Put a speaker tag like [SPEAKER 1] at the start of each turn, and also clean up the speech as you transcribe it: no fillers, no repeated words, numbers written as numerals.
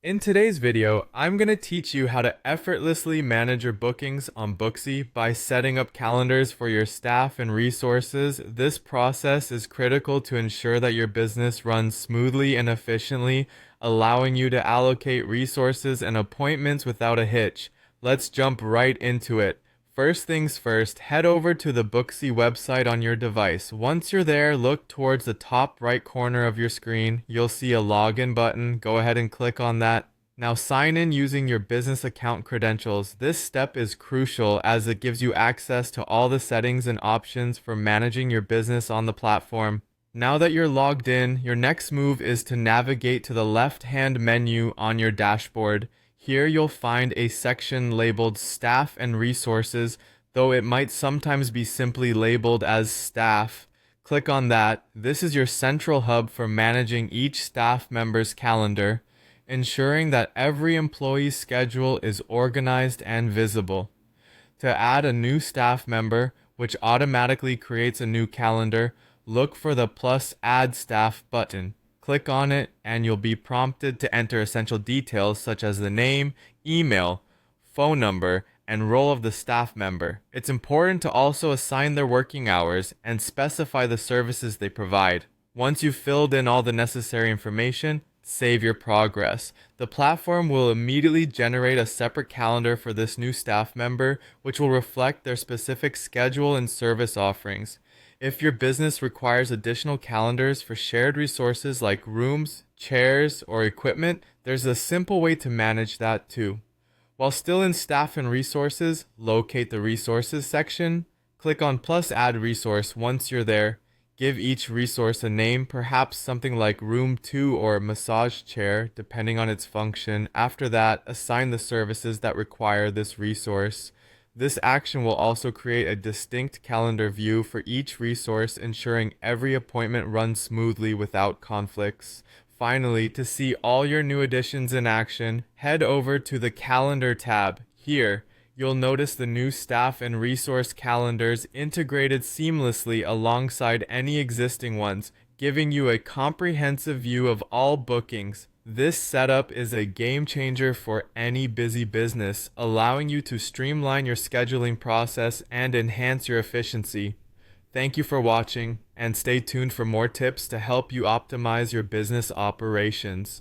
[SPEAKER 1] In today's video, I'm going to teach you how to effortlessly manage your bookings on Booksy by setting up calendars for your staff and resources. This process is critical to ensure that your business runs smoothly and efficiently, allowing you to allocate resources and appointments without a hitch. Let's jump right into it. First things first, head over to the Booksy website on your device. Once you're there, look towards the top right corner of your screen. You'll see a login button. Go ahead and click on that. Now sign in using your business account credentials. This step is crucial as it gives you access to all the settings and options for managing your business on the platform. Now that you're logged in, your next move is to navigate to the left-hand menu on your dashboard. Here you'll find a section labeled Staff and Resources, though it might sometimes be simply labeled as Staff. Click on that. This is your central hub for managing each staff member's calendar, ensuring that every employee's schedule is organized and visible. To add a new staff member, which automatically creates a new calendar, look for the plus Add Staff button. Click on it and you'll be prompted to enter essential details such as the name, email, phone number, and role of the staff member. It's important to also assign their working hours and specify the services they provide. Once you've filled in all the necessary information, save your progress. The platform will immediately generate a separate calendar for this new staff member, which will reflect their specific schedule and service offerings. If your business requires additional calendars for shared resources like rooms, chairs, or equipment, there's a simple way to manage that too. While still in Staff and Resources, locate the Resources section. Click on plus Add Resource once you're there. Give each resource a name, perhaps something like Room 2 or Massage Chair, depending on its function. After that, assign the services that require this resource. This action will also create a distinct calendar view for each resource, ensuring every appointment runs smoothly without conflicts. Finally, to see all your new additions in action, head over to the Calendar tab. Here, you'll notice the new staff and resource calendars integrated seamlessly alongside any existing ones, giving you a comprehensive view of all bookings. This setup is a game changer for any busy business, allowing you to streamline your scheduling process and enhance your efficiency. Thank you for watching, and stay tuned for more tips to help you optimize your business operations.